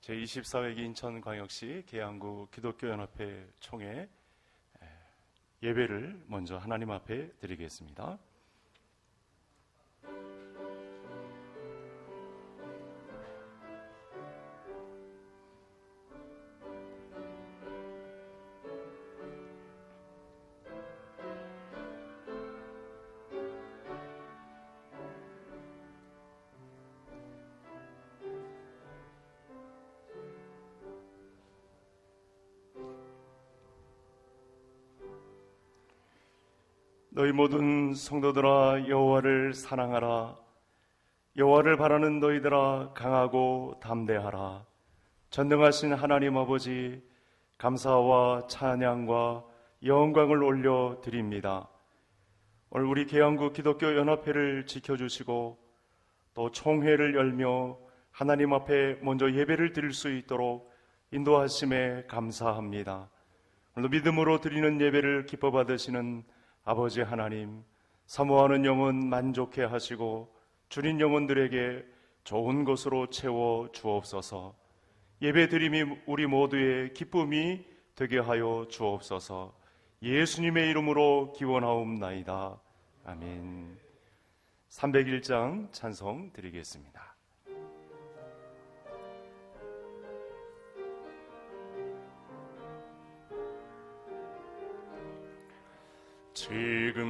제24회 인천광역시 계양구 기독교연합회 총회 예배를 먼저 하나님 앞에 드리겠습니다. 너희 모든 성도들아 여호와를 사랑하라. 여호와를 바라는 너희들아 강하고 담대하라. 전능하신 하나님 아버지, 감사와 찬양과 영광을 올려 드립니다. 오늘 우리 계양구 기독교 연합회를 지켜주시고 또 총회를 열며 하나님 앞에 먼저 예배를 드릴 수 있도록 인도하심에 감사합니다. 오늘 믿음으로 드리는 예배를 기뻐 받으시는 아버지 하나님, 사모하는 영혼 만족해 하시고 줄인 영혼들에게 좋은 것으로 채워 주옵소서. 예배 드림이 우리 모두의 기쁨이 되게 하여 주옵소서. 예수님의 이름으로 기원하옵나이다. 아멘. 301장 찬송 드리겠습니다.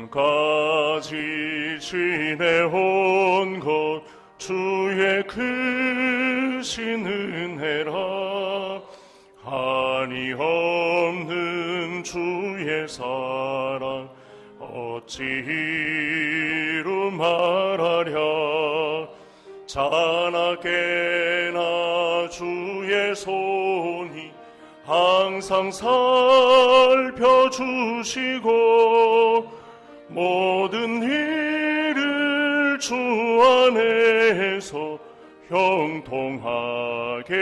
지금까지 지내온 것 주의 크신 은혜라. 한이 없는 주의 사랑 어찌 이루 말하랴. 자나깨나 주의 손이 항상 살펴주시고 모든 일을 주 안에서 형통하게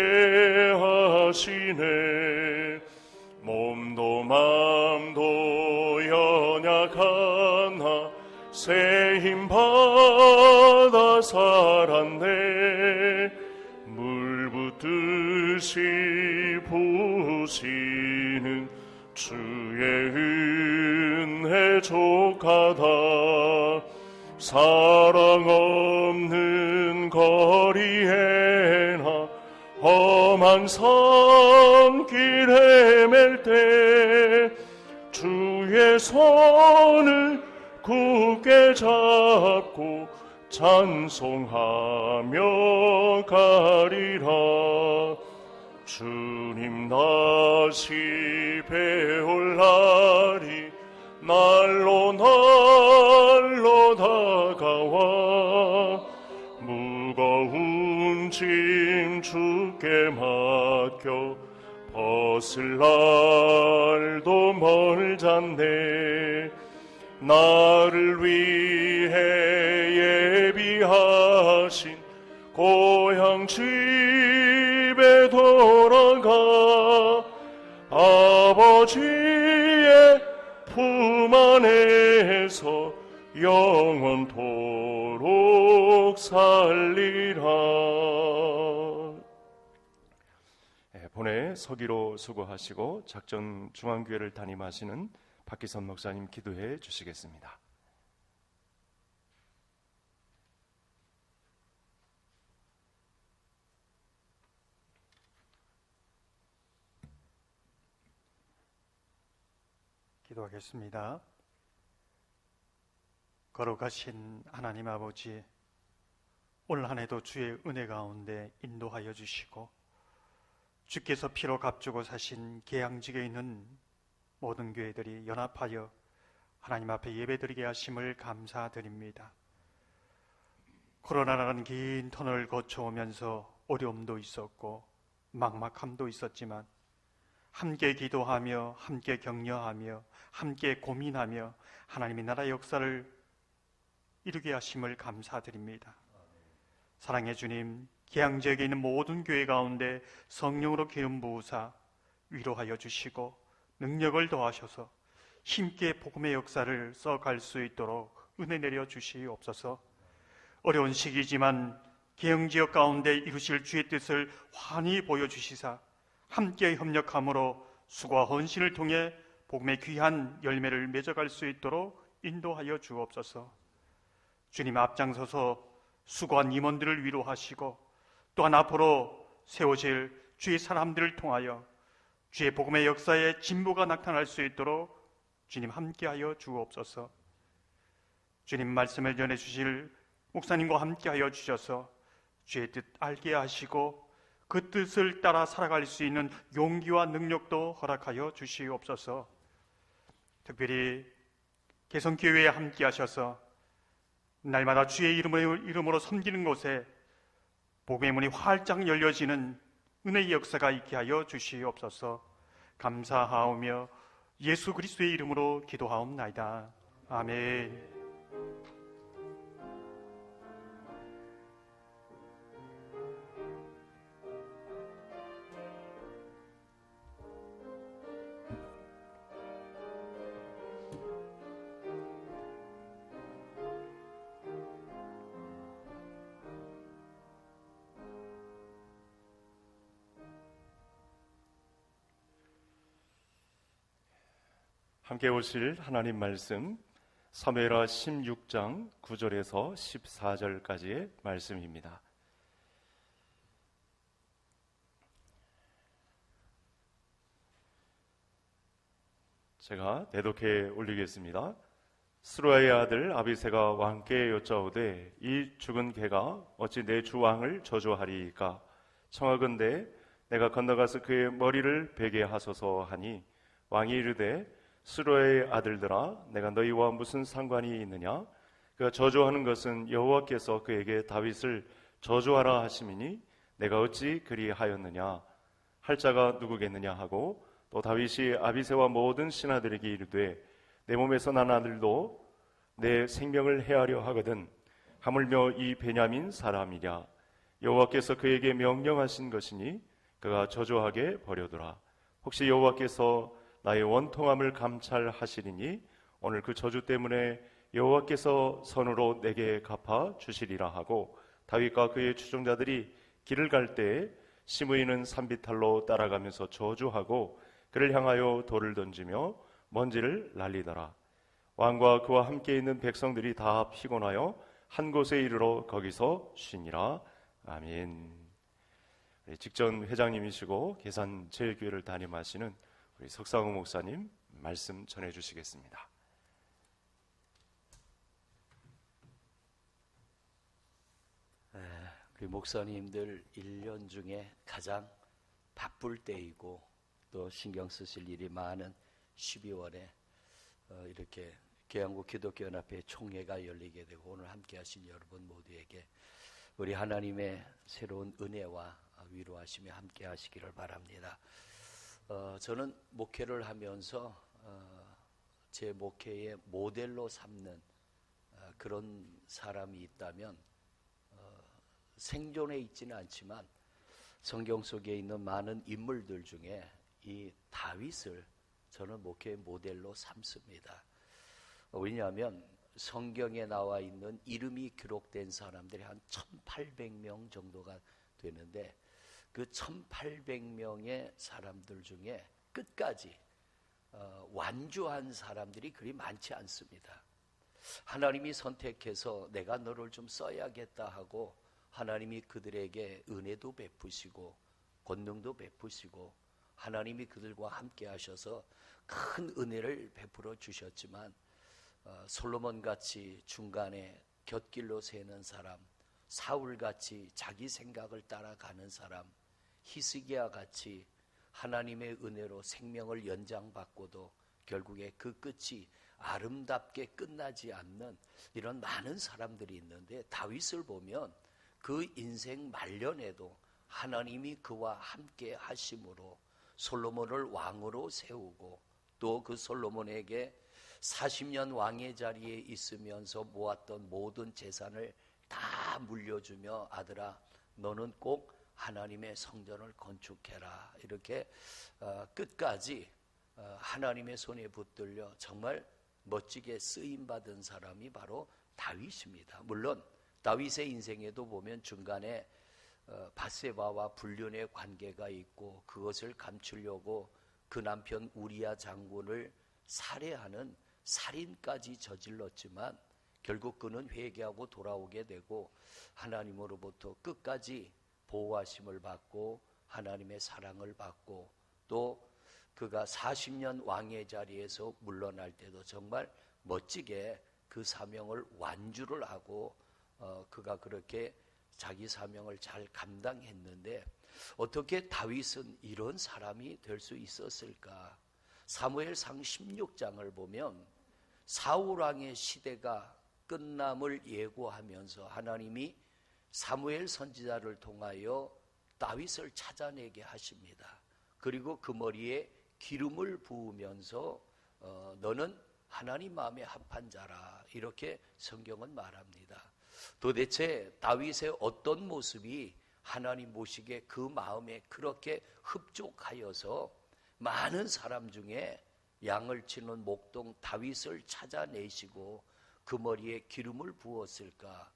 하시네. 몸도 맘도 연약하나 새 힘 받아 살았네. 물 붓듯이 부으시는 주의 은혜 족하다. 사랑 없는 거리에나 험한 산길 헤맬 때 주의 손을 굳게 잡고 찬송하며 가리라. 주님 다시 배올 날이 날로 날로 다가와 무거운 짐 주께 맡겨 벗을 날도 멀잖네. 나를 위해 예비하신 고향 집에 돌아가 아버지의 품 안에서 영원토록 살리라. 본회 서기로 수고하시고 작전 중앙교회를 담임하시는 박기선 목사님 기도해 주시겠습니다. 기도하겠습니다. 거룩하신 하나님 아버지, 올 한 해도 주의 은혜 가운데 인도하여 주시고 주께서 피로 값주고 사신 계양직에 있는 모든 교회들이 연합하여 하나님 앞에 예배드리게 하심을 감사드립니다. 코로나라는 긴 터널을 거쳐오면서 어려움도 있었고 막막함도 있었지만 함께 기도하며 함께 격려하며 함께 고민하며 하나님의 나라 역사를 이루게 하심을 감사드립니다. 사랑의 주님, 계양지역에 있는 모든 교회 가운데 성령으로 기름 부으사 위로하여 주시고 능력을 더하셔서 힘있게 복음의 역사를 써갈 수 있도록 은혜 내려 주시옵소서. 어려운 시기지만 계형지역 가운데 이루실 주의 뜻을 환히 보여주시사 함께 협력함으로 수고와 헌신을 통해 복음의 귀한 열매를 맺어갈 수 있도록 인도하여 주옵소서. 주님 앞장서서 수고한 임원들을 위로하시고 또한 앞으로 세워질 주의 사람들을 통하여 주의 복음의 역사에 진보가 나타날 수 있도록 주님 함께하여 주옵소서. 주님 말씀을 전해주실 목사님과 함께하여 주셔서 주의 뜻 알게 하시고 그 뜻을 따라 살아갈 수 있는 용기와 능력도 허락하여 주시옵소서. 특별히 개성교회에 함께하셔서 날마다 주의 이름으로 섬기는 곳에 복음의 문이 활짝 열려지는 은혜의 역사가 있게 하여 주시옵소서. 감사하오며 예수 그리스도의 이름으로 기도하옵나이다. 아멘. 함께 오실 하나님 말씀 사무엘하 16장 9절에서 14절까지의 말씀입니다. 제가 대독해 올리겠습니다. 스루야의 아들 아비새가 왕께 여짜오되 이 죽은 개가 어찌 내 주 왕을 저주하리이까? 청하건대 내가 건너가서 그의 머리를 베게 하소서 하니 왕이 이르되 스루야의 아들들아 내가 너희와 무슨 상관이 있느냐? 그가 저주하는 것은 여호와께서 그에게 다윗을 저주하라 하심이니 내가 어찌 그리하였느냐? 할 자가 누구겠느냐 하고 또 다윗이 아비새와 모든 신하들에게 이르되 내 몸에서 난 아들도 내 생명을 해하려 하거든 하물며 이 베냐민 사람이랴. 여호와께서 그에게 명령하신 것이니 그가 저주하게 버려두라. 혹시 여호와께서 나의 원통함을 감찰하시리니 오늘 그 저주 때문에 여호와께서 선으로 내게 갚아 주시리라 하고 다윗과 그의 추종자들이 길을 갈 때에 시므이는 산비탈로 따라가면서 저주하고 그를 향하여 돌을 던지며 먼지를 날리더라. 왕과 그와 함께 있는 백성들이 다 피곤하여 한 곳에 이르러 거기서 쉬니라. 아멘. 직전 회장님이시고 계산 제일교회를 담임하시는 우리 석상우 목사님 말씀 전해주시겠습니다. 우리 목사님들 1년 중에 가장 바쁠 때이고 또 신경 쓰실 일이 많은 12월에 이렇게 계양구 기독교연합회 총회가 열리게 되고 오늘 함께 하신 여러분 모두에게 우리 하나님의 새로운 은혜와 위로하시며 함께 하시기를 바랍니다. 저는 목회를 하면서 제 목회의 모델로 삼는 그런 사람이 있다면 생존해 있지는 않지만 성경 속에 있는 많은 인물들 중에 이 다윗을 저는 목회의 모델로 삼습니다. 왜냐하면 성경에 나와 있는 이름이 기록된 사람들이 한 1800명 정도가 되는데 그 1800명의 사람들 중에 끝까지 완주한 사람들이 그리 많지 않습니다. 하나님이 선택해서 내가 너를 좀 써야겠다 하고 하나님이 그들에게 은혜도 베푸시고 권능도 베푸시고 하나님이 그들과 함께 하셔서 큰 은혜를 베풀어 주셨지만 솔로몬같이 중간에 곁길로 새는 사람, 사울같이 자기 생각을 따라가는 사람, 히스기야같이 하나님의 은혜로 생명을 연장받고도 결국에 그 끝이 아름답게 끝나지 않는 이런 많은 사람들이 있는데 다윗을 보면 그 인생 말년에도 하나님이 그와 함께 하심으로 솔로몬을 왕으로 세우고 또 그 솔로몬에게 40년 왕의 자리에 있으면서 모았던 모든 재산을 다 물려주며 아들아 너는 꼭 하나님의 성전을 건축해라 이렇게 끝까지 하나님의 손에 붙들려 정말 멋지게 쓰임받은 사람이 바로 다윗입니다. 물론 다윗의 인생에도 보면 중간에 밧세바와 불륜의 관계가 있고 그것을 감추려고 그 남편 우리야 장군을 살해하는 살인까지 저질렀지만 결국 그는 회개하고 돌아오게 되고 하나님으로부터 끝까지 보호하심을 받고 하나님의 사랑을 받고 또 그가 40년 왕의 자리에서 물러날 때도 정말 멋지게 그 사명을 완주를 하고 그가 그렇게 자기 사명을 잘 감당했는데 어떻게 다윗은 이런 사람이 될 수 있었을까? 사무엘상 16장을 보면 사울 왕의 시대가 끝남을 예고하면서 하나님이 사무엘 선지자를 통하여 다윗을 찾아내게 하십니다. 그리고 그 머리에 기름을 부으면서 너는 하나님 마음에 합한 자라, 이렇게 성경은 말합니다. 도대체 다윗의 어떤 모습이 하나님 보시기에 그 마음에 그렇게 흡족하여서 많은 사람 중에 양을 치는 목동 다윗을 찾아내시고 그 머리에 기름을 부었을까?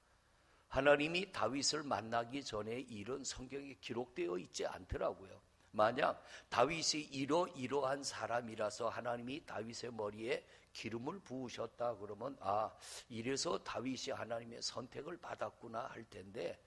하나님이 다윗을 만나기 전에 일은 성경에 기록되어 있지 않더라고요. 만약 다윗이 이러한 사람이라서 하나님이 다윗의 머리에 기름을 부으셨다 그러면 이래서 다윗이 하나님의 선택을 받았구나 할 텐데,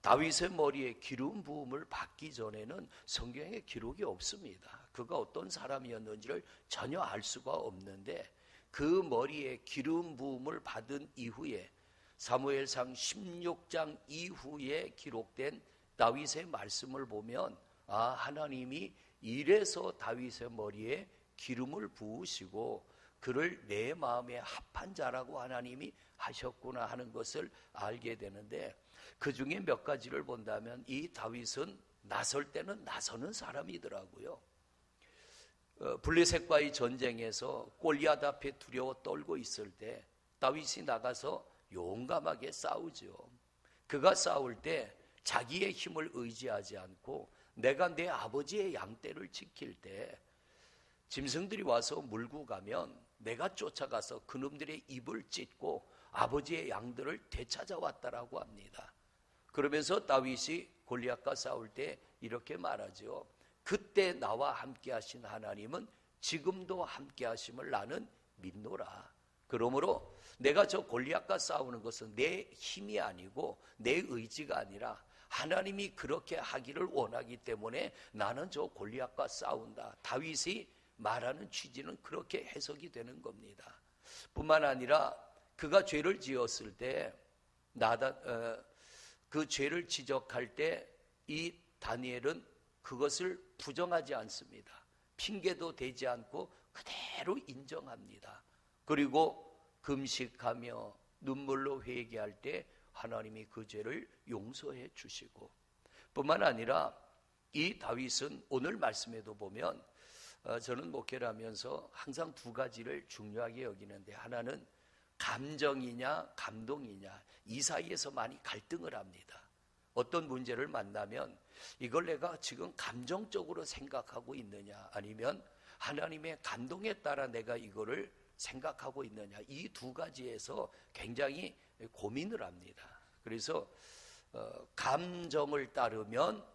다윗의 머리에 기름 부음을 받기 전에는 성경에 기록이 없습니다. 그가 어떤 사람이었는지를 전혀 알 수가 없는데 그 머리에 기름 부음을 받은 이후에 사무엘상 16장 이후에 기록된 다윗의 말씀을 보면 하나님이 이래서 다윗의 머리에 기름을 부으시고 그를 내 마음에 합한 자라고 하나님이 하셨구나 하는 것을 알게 되는데, 그 중에 몇 가지를 본다면 이 다윗은 나설 때는 나서는 사람이더라고요. 블레셋과의 전쟁에서 골리앗 앞에 두려워 떨고 있을 때 다윗이 나가서 용감하게 싸우죠. 그가 싸울 때 자기의 힘을 의지하지 않고 내가 내 아버지의 양떼를 지킬 때 짐승들이 와서 물고 가면 내가 쫓아가서 그놈들의 입을 찢고 아버지의 양들을 되찾아왔다라고 합니다. 그러면서 다윗이 골리앗과 싸울 때 이렇게 말하죠. 그때 나와 함께 하신 하나님은 지금도 함께 하심을 나는 믿노라. 그러므로 내가 저 골리앗과 싸우는 것은 내 힘이 아니고 내 의지가 아니라 하나님이 그렇게 하기를 원하기 때문에 나는 저 골리앗과 싸운다. 다윗이 말하는 취지는 그렇게 해석이 되는 겁니다. 뿐만 아니라 그가 죄를 지었을 때 그 죄를 지적할 때 이 다니엘은 그것을 부정하지 않습니다. 핑계도 대지 않고 그대로 인정합니다. 그리고 금식하며 눈물로 회개할 때 하나님이 그 죄를 용서해 주시고, 뿐만 아니라 이 다윗은 오늘 말씀에도 보면 저는 목회를 하면서 항상 두 가지를 중요하게 여기는데, 하나는 감정이냐 감동이냐, 이 사이에서 많이 갈등을 합니다. 어떤 문제를 만나면 이걸 내가 지금 감정적으로 생각하고 있느냐 아니면 하나님의 감동에 따라 내가 이거를 생각하고 있느냐, 이 두 가지에서 굉장히 고민을 합니다. 그래서 감정을 따르면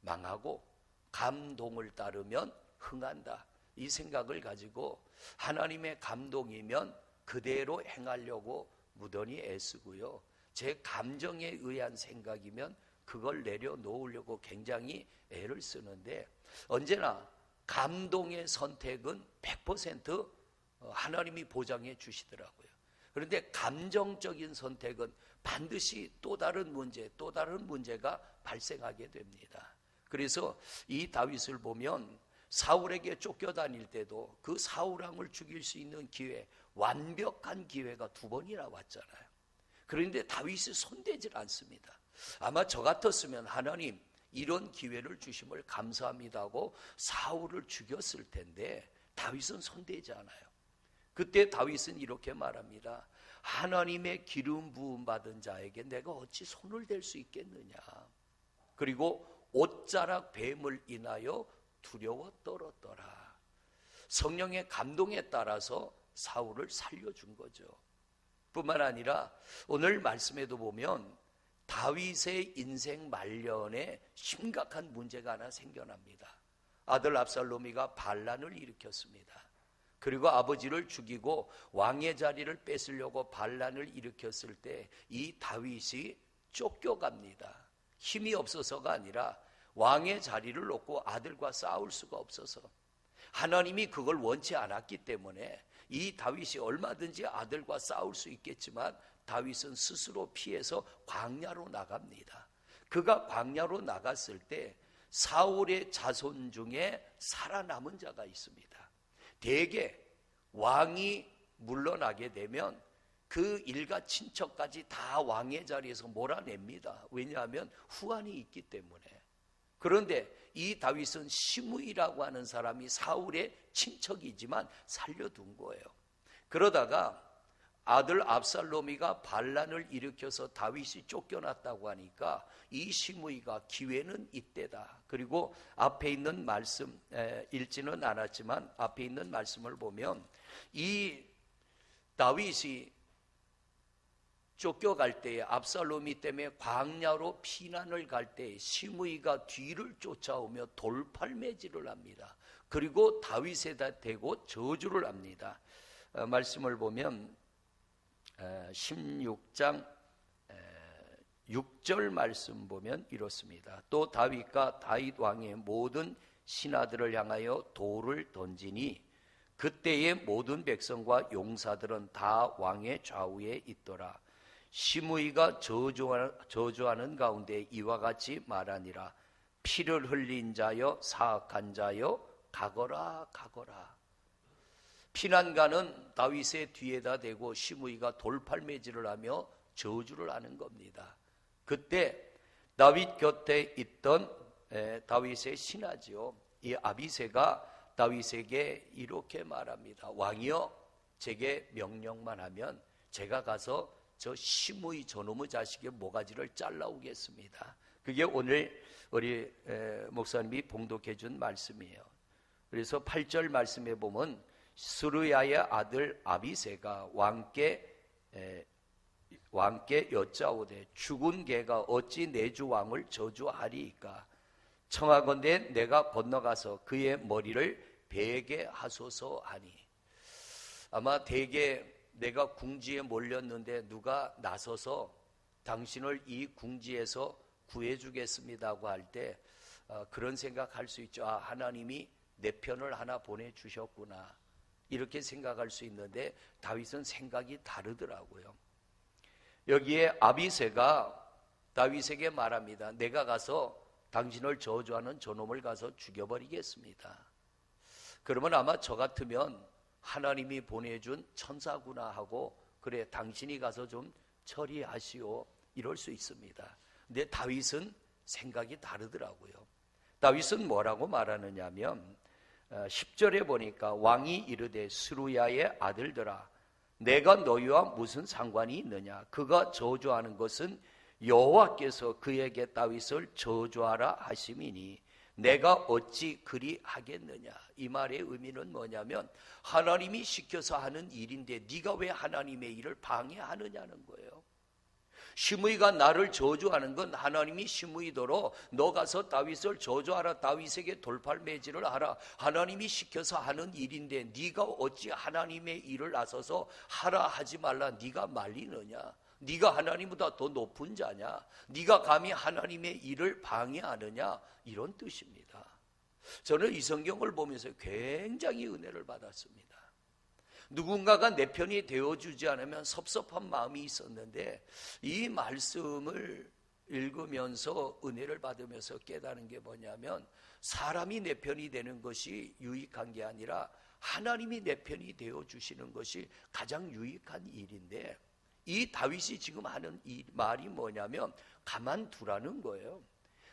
망하고 감동을 따르면 흥한다, 이 생각을 가지고 하나님의 감동이면 그대로 행하려고 무던히 애쓰고요, 제 감정에 의한 생각이면 그걸 내려놓으려고 굉장히 애를 쓰는데, 언제나 감동의 선택은 100% 하나님이 보장해 주시더라고요. 그런데 감정적인 선택은 반드시 또 다른 문제가 발생하게 됩니다. 그래서 이 다윗을 보면 사울에게 쫓겨다닐 때도 그 사울 왕을 죽일 수 있는 기회, 완벽한 기회가 2번이나 왔잖아요. 그런데 다윗이 손대질 않습니다. 아마 저 같았으면 하나님 이런 기회를 주심을 감사합니다 하고 사울을 죽였을 텐데 다윗은 손대지 않아요. 그때 다윗은 이렇게 말합니다. 하나님의 기름 부음 받은 자에게 내가 어찌 손을 댈 수 있겠느냐. 그리고 옷자락 뱀을 인하여 두려워 떨었더라. 성령의 감동에 따라서 사울을 살려준 거죠. 뿐만 아니라 오늘 말씀에도 보면 다윗의 인생 말년에 심각한 문제가 하나 생겨납니다. 아들 압살롬이가 반란을 일으켰습니다. 그리고 아버지를 죽이고 왕의 자리를 뺏으려고 반란을 일으켰을 때 이 다윗이 쫓겨갑니다. 힘이 없어서가 아니라 왕의 자리를 놓고 아들과 싸울 수가 없어서, 하나님이 그걸 원치 않았기 때문에 이 다윗이 얼마든지 아들과 싸울 수 있겠지만 다윗은 스스로 피해서 광야로 나갑니다. 그가 광야로 나갔을 때 사울의 자손 중에 살아남은 자가 있습니다. 대개 왕이 물러나게 되면 그 일가 친척까지 다 왕의 자리에서 몰아냅니다. 왜냐하면 후환이 있기 때문에. 그런데 이 다윗은 시므이라고 하는 사람이 사울의 친척이지만 살려둔 거예요. 그러다가 아들 압살롬이가 반란을 일으켜서 다윗이 쫓겨났다고 하니까 이 시므이가 기회는 이때다. 그리고 앞에 있는 말씀, 읽지는 않았지만 앞에 있는 말씀을 보면 이 다윗이 쫓겨갈 때에, 압살롬이 때문에 광야로 피난을 갈 때에 시므이가 뒤를 쫓아오며 돌팔매질을 합니다. 그리고 다윗에다 대고 저주를 합니다. 말씀을 보면 16장 6절 말씀 보면 이렇습니다. 또 다윗과 다윗 왕의 모든 신하들을 향하여 돌을 던지니 그때의 모든 백성과 용사들은 다 왕의 좌우에 있더라. 시므이가 저주하는 가운데 이와 같이 말하니라. 피를 흘린 자여, 사악한 자여, 가거라 가거라. 피난가는 다윗의 뒤에다 대고 시므이가 돌팔매질을 하며 저주를 하는 겁니다. 그때 다윗 곁에 있던 다윗의 신하지요, 이 아비새가 다윗에게 이렇게 말합니다. 왕이여, 제게 명령만 하면 제가 가서 저 시므이 저놈의 자식의 모가지를 잘라오겠습니다. 그게 오늘 우리 목사님이 봉독해 준 말씀이에요. 그래서 8절 말씀에 보면 스루야의 아들 아비새가 왕께 여짜오되 죽은 개가 어찌 내 주 왕을 저주하리이까? 청하건대 내가 건너가서 그의 머리를 베게 하소서 하니. 아마 대개 내가 궁지에 몰렸는데 누가 나서서 당신을 이 궁지에서 구해주겠습니다고 할 때 그런 생각할 수 있죠. 아, 하나님이 내 편을 하나 보내주셨구나, 이렇게 생각할 수 있는데 다윗은 생각이 다르더라고요. 여기에 아비새가 다윗에게 말합니다. 내가 가서 당신을 저주하는 저놈을 가서 죽여버리겠습니다. 그러면 아마 저 같으면 하나님이 보내준 천사구나 하고, 그래 당신이 가서 좀 처리하시오, 이럴 수 있습니다. 근데 다윗은 생각이 다르더라고요. 다윗은 뭐라고 말하느냐면 10절에 보니까 왕이 이르되 스루야의 아들들아, 내가 너희와 무슨 상관이 있느냐? 그가 저주하는 것은 여호와께서 그에게 다윗을 저주하라 하심이니 내가 어찌 그리 하겠느냐? 이 말의 의미는 뭐냐면 하나님이 시켜서 하는 일인데 네가 왜 하나님의 일을 방해하느냐는 거예요. 시므이가 나를 저주하는 건 하나님이 시므이더러 너 가서 다윗을 저주하라, 다윗에게 돌팔매질을 하라, 하나님이 시켜서 하는 일인데 네가 어찌 하나님의 일을 나서서 하라 하지 말라 네가 말리느냐? 네가 하나님보다 더 높은 자냐? 네가 감히 하나님의 일을 방해하느냐? 이런 뜻입니다. 저는 이 성경을 보면서 굉장히 은혜를 받았습니다. 누군가가 내 편이 되어주지 않으면 섭섭한 마음이 있었는데 이 말씀을 읽으면서 은혜를 받으면서 깨달은 게 뭐냐면 사람이 내 편이 되는 것이 유익한 게 아니라 하나님이 내 편이 되어주시는 것이 가장 유익한 일인데, 이 다윗이 지금 하는 이 말이 뭐냐면 가만두라는 거예요.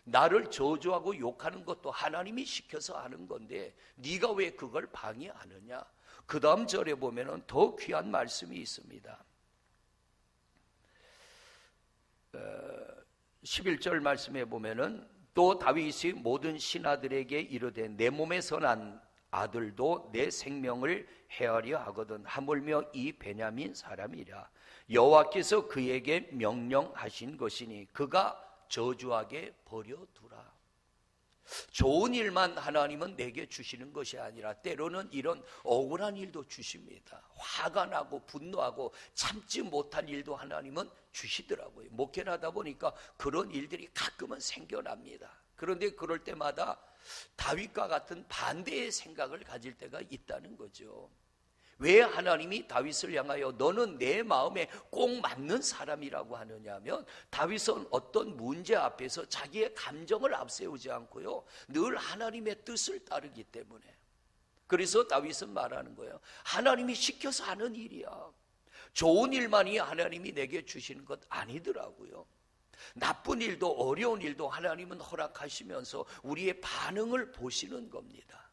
나를 저주하고 욕하는 것도 하나님이 시켜서 하는 건데 네가 왜 그걸 방해하느냐? 그 다음 절에 보면 더 귀한 말씀이 있습니다. 11절 말씀에 보면은 또 다윗이 모든 신하들에게 이르되 내 몸에서 난 아들도 내 생명을 해하려 하거든 하물며 이 베냐민 사람이라. 여호와께서 그에게 명령하신 것이니 그가 저주하게 버려두라. 좋은 일만 하나님은 내게 주시는 것이 아니라 때로는 이런 억울한 일도 주십니다. 화가 나고 분노하고 참지 못할 일도 하나님은 주시더라고요. 목회를 하다 보니까 그런 일들이 가끔은 생겨납니다. 그런데 그럴 때마다 다윗과 같은 반대의 생각을 가질 때가 있다는 거죠. 왜 하나님이 다윗을 향하여 너는 내 마음에 꼭 맞는 사람이라고 하느냐 하면, 다윗은 어떤 문제 앞에서 자기의 감정을 앞세우지 않고요, 늘 하나님의 뜻을 따르기 때문에. 그래서 다윗은 말하는 거예요. 하나님이 시켜서 하는 일이야. 좋은 일만이 하나님이 내게 주시는 것 아니더라고요. 나쁜 일도 어려운 일도 하나님은 허락하시면서 우리의 반응을 보시는 겁니다.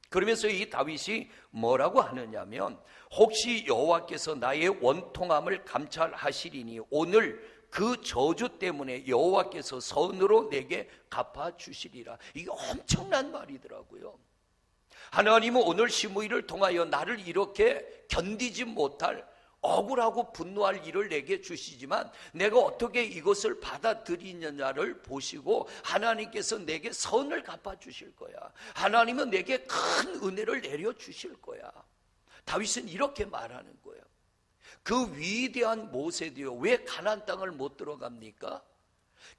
그러면서 이 다윗이 뭐라고 하느냐면, 혹시 여호와께서 나의 원통함을 감찰하시리니 오늘 그 저주 때문에 여호와께서 선으로 내게 갚아주시리라. 이게 엄청난 말이더라고요. 하나님은 오늘 시므이를 통하여 나를 이렇게 견디지 못할 억울하고 분노할 일을 내게 주시지만 내가 어떻게 이것을 받아들이느냐를 보시고 하나님께서 내게 선을 갚아주실 거야. 하나님은 내게 큰 은혜를 내려주실 거야. 다윗은 이렇게 말하는 거예요. 그 위대한 모세도요, 왜 가나안 땅을 못 들어갑니까?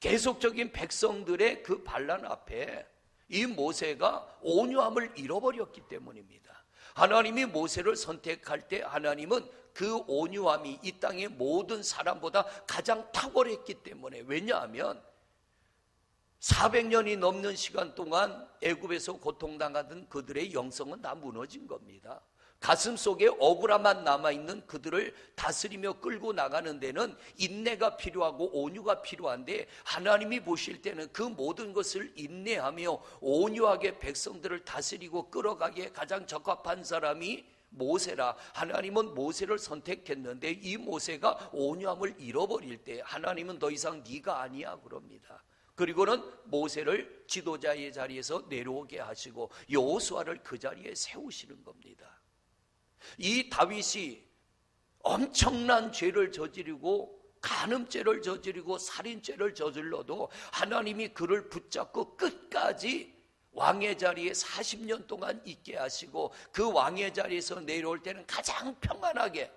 계속적인 백성들의 그 반란 앞에 이 모세가 온유함을 잃어버렸기 때문입니다. 하나님이 모세를 선택할 때 하나님은 그 온유함이 이 땅의 모든 사람보다 가장 탁월했기 때문에, 왜냐하면 400년이 넘는 시간 동안 애굽에서 고통당하던 그들의 영성은 다 무너진 겁니다. 가슴 속에 억울함만 남아있는 그들을 다스리며 끌고 나가는 데는 인내가 필요하고 온유가 필요한데, 하나님이 보실 때는 그 모든 것을 인내하며 온유하게 백성들을 다스리고 끌어가기에 가장 적합한 사람이 모세라. 하나님은 모세를 선택했는데 이 모세가 온유함을 잃어버릴 때 하나님은 더 이상 네가 아니야 그럽니다. 그리고는 모세를 지도자의 자리에서 내려오게 하시고 여호수아를 그 자리에 세우시는 겁니다. 이 다윗이 엄청난 죄를 저지르고 간음죄를 저지르고 살인죄를 저질러도 하나님이 그를 붙잡고 끝까지 왕의 자리에 40년 동안 있게 하시고, 그 왕의 자리에서 내려올 때는 가장 평안하게,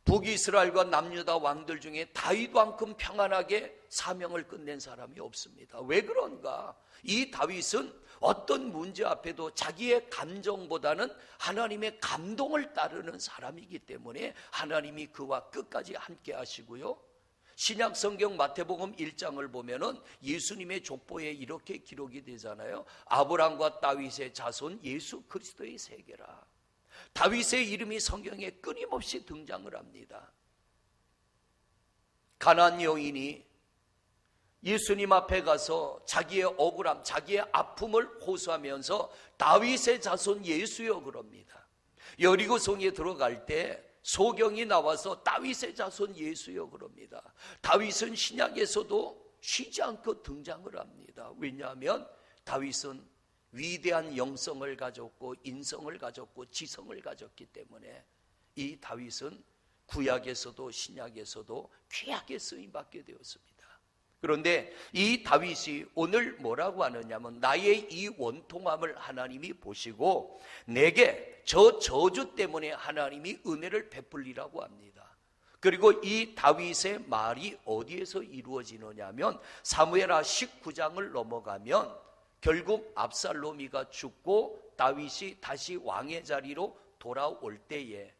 북이스라엘과 남유다 왕들 중에 다윗만큼 평안하게 사명을 끝낸 사람이 없습니다. 왜 그런가? 이 다윗은 어떤 문제 앞에도 자기의 감정보다는 하나님의 감동을 따르는 사람이기 때문에 하나님이 그와 끝까지 함께 하시고요, 신약 성경 마태복음 1장을 보면은 예수님의 족보에 이렇게 기록이 되잖아요. 아브람과 다윗의 자손 예수 그리스도의 세계라. 다윗의 이름이 성경에 끊임없이 등장을 합니다. 가나안 여인이 예수님 앞에 가서 자기의 억울함, 자기의 아픔을 호소하면서 다윗의 자손 예수여 그럽니다. 여리고성에 들어갈 때 소경이 나와서 다윗의 자손 예수여 그럽니다. 다윗은 신약에서도 쉬지 않고 등장을 합니다. 왜냐하면 다윗은 위대한 영성을 가졌고 인성을 가졌고 지성을 가졌기 때문에 이 다윗은 구약에서도 신약에서도 귀하게 쓰임받게 되었습니다. 그런데 이 다윗이 오늘 뭐라고 하느냐면, 나의 이 원통함을 하나님이 보시고 내게 저 저주 때문에 하나님이 은혜를 베풀리라고 합니다. 그리고 이 다윗의 말이 어디에서 이루어지느냐 하면 사무엘하 19장을 넘어가면 결국 압살롬이가 죽고 다윗이 다시 왕의 자리로 돌아올 때에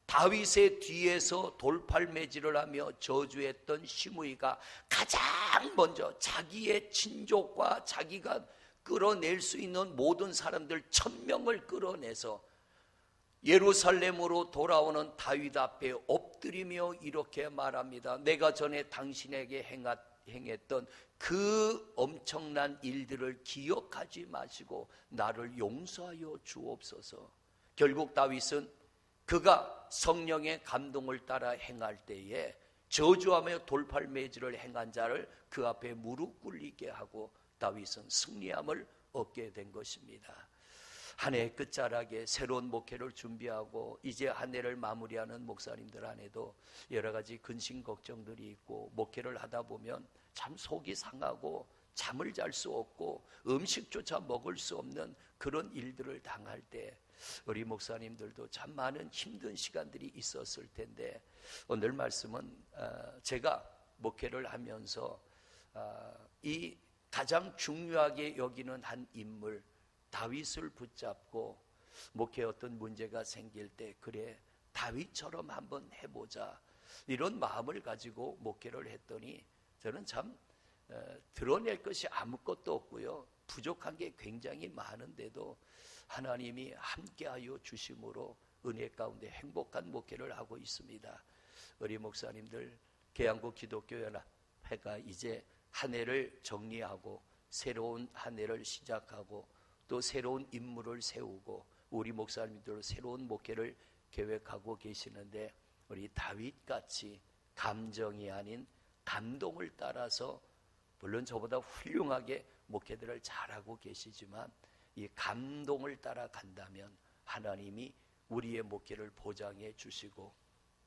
다윗의 뒤에서 돌팔매질을 하며 저주했던 시므이가 가장 먼저 자기의 친족과 자기가 끌어낼 수 있는 모든 사람들 1000명을 끌어내서 예루살렘으로 돌아오는 다윗 앞에 엎드리며 이렇게 말합니다. 내가 전에 당신에게 행했던 그 엄청난 일들을 기억하지 마시고 나를 용서하여 주옵소서. 결국 다윗은 그가 성령의 감동을 따라 행할 때에 저주하며 돌팔매질을 행한 자를 그 앞에 무릎 꿇리게 하고 다윗은 승리함을 얻게 된 것입니다. 한 해 끝자락에 새로운 목회를 준비하고 이제 한 해를 마무리하는 목사님들 안에도 여러 가지 근심 걱정들이 있고, 목회를 하다 보면 참 속이 상하고 잠을 잘 수 없고 음식조차 먹을 수 없는 그런 일들을 당할 때 우리 목사님들도 참 많은 힘든 시간들이 있었을 텐데, 오늘 말씀은 제가 목회를 하면서 이 가장 중요하게 여기는 한 인물 다윗을 붙잡고, 목회에 어떤 문제가 생길 때 그래 다윗처럼 한번 해보자, 이런 마음을 가지고 목회를 했더니 저는 참 드러낼 것이 아무것도 없고요, 부족한 게 굉장히 많은데도 하나님이 함께하여 주심으로 은혜 가운데 행복한 목회를 하고 있습니다. 우리 목사님들 계양구 기독교연합회가 이제 한 해를 정리하고 새로운 한 해를 시작하고 또 새로운 임무를 세우고 우리 목사님들 새로운 목회를 계획하고 계시는데, 우리 다윗같이 감정이 아닌 감동을 따라서, 물론 저보다 훌륭하게 목회들을 잘하고 계시지만 이 감동을 따라간다면 하나님이 우리의 목회를 보장해 주시고,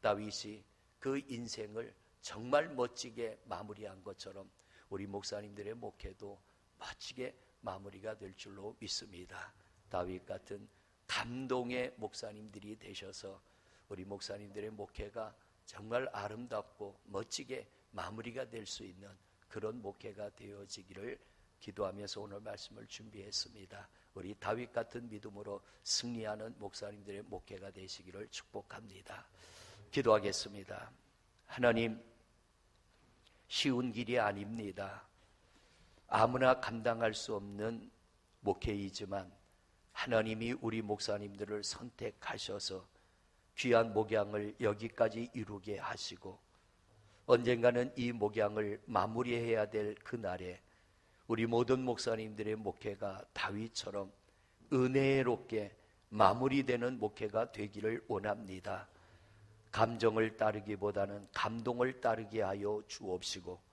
다윗이 그 인생을 정말 멋지게 마무리한 것처럼 우리 목사님들의 목회도 멋지게 마무리가 될 줄로 믿습니다. 다윗 같은 감동의 목사님들이 되셔서 우리 목사님들의 목회가 정말 아름답고 멋지게 마무리가 될 수 있는 그런 목회가 되어지기를 기도하면서 오늘 말씀을 준비했습니다. 우리 다윗 같은 믿음으로 승리하는 목사님들의 목회가 되시기를 축복합니다. 기도하겠습니다. 하나님, 쉬운 길이 아닙니다. 아무나 감당할 수 없는 목회이지만 하나님이 우리 목사님들을 선택하셔서 귀한 목양을 여기까지 이루게 하시고, 언젠가는 이 목양을 마무리해야 될 그날에 우리 모든 목사님들의 목회가 다윗처럼 은혜롭게 마무리되는 목회가 되기를 원합니다. 감정을 따르기보다는 감동을 따르게 하여 주옵시고,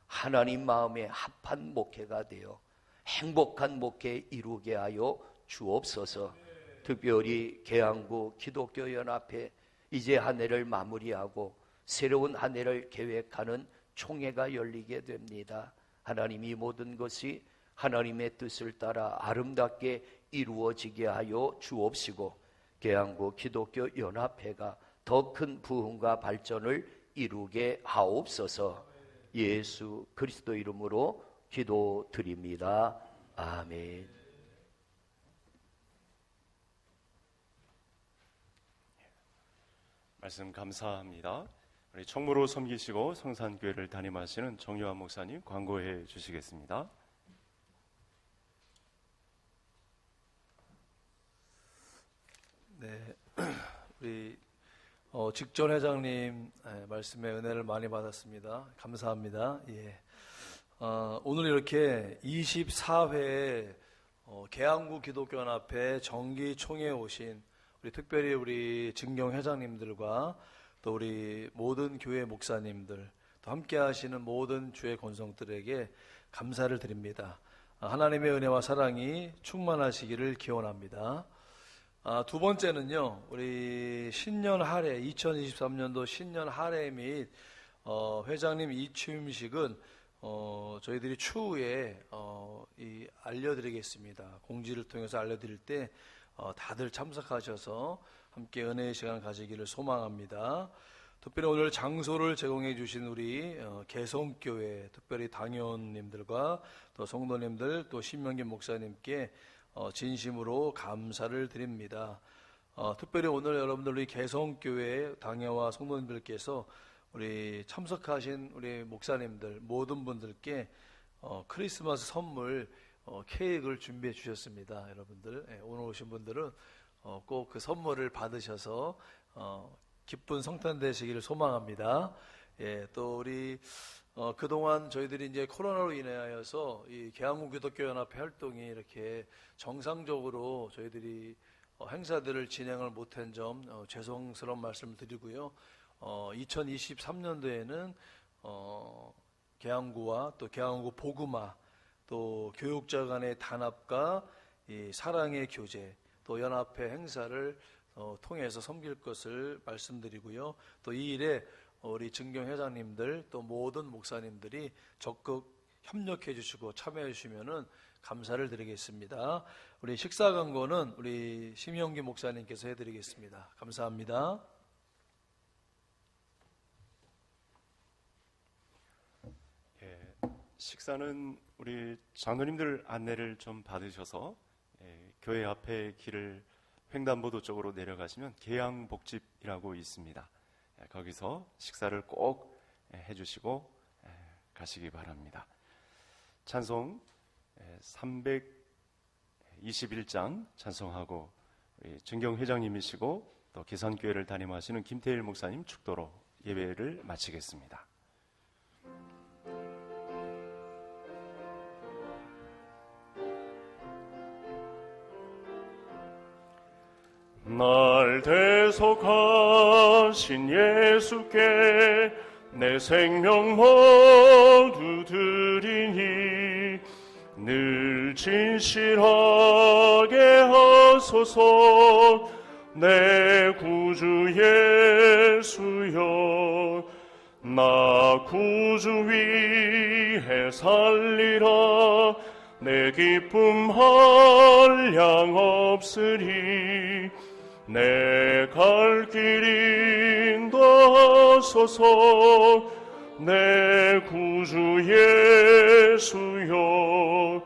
하나님 마음에 합한 목회가 되어 행복한 목회 이루게 하여 주옵소서. 특별히 계양구 기독교연합회 이제 한 해를 마무리하고 새로운 한 해를 계획하는 총회가 열리게 됩니다. 하나님, 이 모든 것이 하나님의 뜻을 따라 아름답게 이루어지게 하여 주옵시고, 계양구 기독교연합회가 더 큰 부흥과 발전을 이루게 하옵소서. 예수 그리스도 이름으로 기도드립니다. 아멘. 말씀 감사합니다. 우리 총무로 섬기시고 성산교회를 담임하시는 정요한 목사님 광고해 주시겠습니다. 네, 우리 직전 회장님 말씀에 은혜를 많이 받았습니다. 감사합니다. 예. 오늘 이렇게 24회 계양구 기독교연합회 정기 총회에 오신 우리 특별히 우리 증경 회장님들과 또 우리 모든 교회 목사님들, 또 함께 하시는 모든 주의 권성들에게 감사를 드립니다. 하나님의 은혜와 사랑이 충만하시기를 기원합니다. 두 번째는요, 우리 신년 할애, 2023년도 신년 할애 및 회장님 이취임식은 저희들이 추후에 알려드리겠습니다. 공지를 통해서 알려드릴 때 다들 참석하셔서 함께 은혜의 시간 가지기를 소망합니다. 특별히 오늘 장소를 제공해 주신 우리 개성교회 특별히 당회원님들과 또 성도님들 또 신명기 목사님께 진심으로 감사를 드립니다. 특별히 오늘 여러분들 우리 개성교회 당회와 성도님들께서 우리 참석하신 우리 목사님들 모든 분들께 크리스마스 선물 케이크를 준비해 주셨습니다. 여러분들 오늘 오신 분들은 꼭 그 선물을 받으셔서 기쁜 성탄 되시기를 소망합니다. 예, 또 우리 그동안 저희들이 이제 코로나로 인하여서 이 계양구 기독교연합회 활동이 이렇게 정상적으로 저희들이 행사들을 진행을 못한 점 죄송스러운 말씀을 드리고요. 2023년도에는 계양구와 또 계양구 복음화 또 교육자 간의 단합과 이 사랑의 교제 또 연합회 행사를 통해서 섬길 것을 말씀드리고요. 또 이 일에 우리 증경 회장님들 또 모든 목사님들이 적극 협력해 주시고 참여해 주시면은 감사를 드리겠습니다. 우리 식사 광고는 우리 심영기 목사님께서 해드리겠습니다. 감사합니다. 식사는 우리 장로님들 안내를 좀 받으셔서 교회 앞에 길을 횡단보도 쪽으로 내려가시면 계양복집이라고 있습니다. 거기서 식사를 꼭 해주시고 가시기 바랍니다. 찬송 321장 찬송하고 증경 회장님이시고 또 계산교회를 담임하시는 김태일 목사님 축도로 예배를 마치겠습니다. 날 대속하신 예수께 내 생명 모두 드리니 늘 진실하게 하소서. 내 구주 예수여, 나 구주 위해 살리라. 내 기쁨 한량 없으리. 내 갈 길 인도하소서. 내 구주 예수여,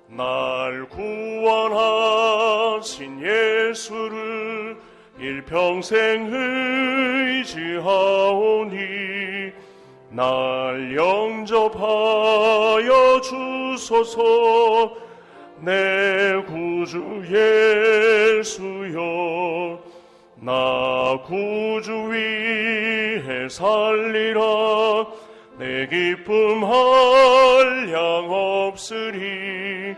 날 구원하신 예수를 일평생 의지하오니 날 영접하여 주소서. 내 구주 예수여, 나 구주 위해 살리라. 내 기쁨 한량 없으리.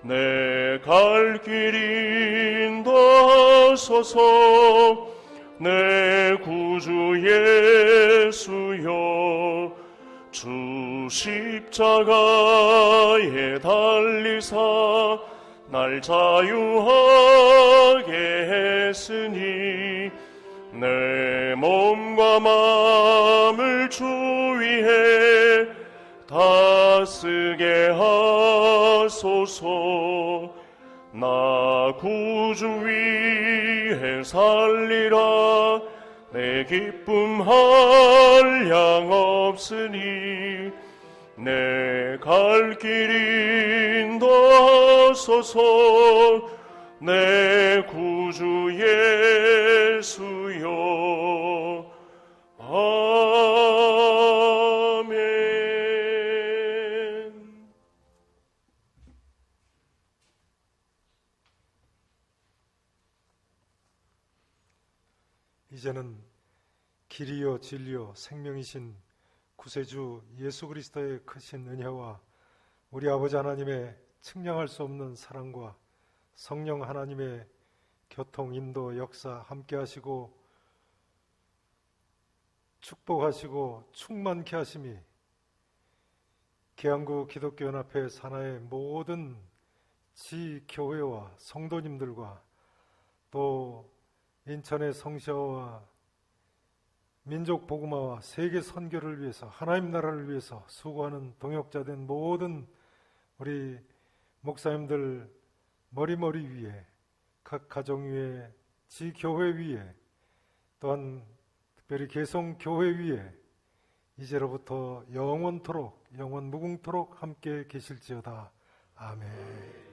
내 갈 길 인도하소서. 내 구주 예수여, 주 십자가에 달리사 날 자유하게 했으니 내 몸과 마음을 주 위해 다쓰게 하소서. 나 구주 위해 살리라. 내 기쁨 한량 없으니 내 갈 길 인도하소서. 내 구주 예수여, 아멘. 이제는 길이요 진리요 생명이신 구세주 예수 그리스도의 크신 은혜와 우리 아버지 하나님의 측량할 수 없는 사랑과 성령 하나님의 교통, 인도, 역사 함께 하시고 축복하시고 충만케 하심이 계양구 기독교연합회 산하의 모든 지교회와 성도님들과 또 인천의 성시아와 민족 복음화와 세계 선교를 위해서 하나님 나라를 위해서 수고하는 동역자된 모든 우리 목사님들 머리머리 위에, 각 가정 위에, 지교회 위에, 또한 특별히 개성교회 위에 이제로부터 영원토록 영원 무궁토록 함께 계실지어다. 아멘.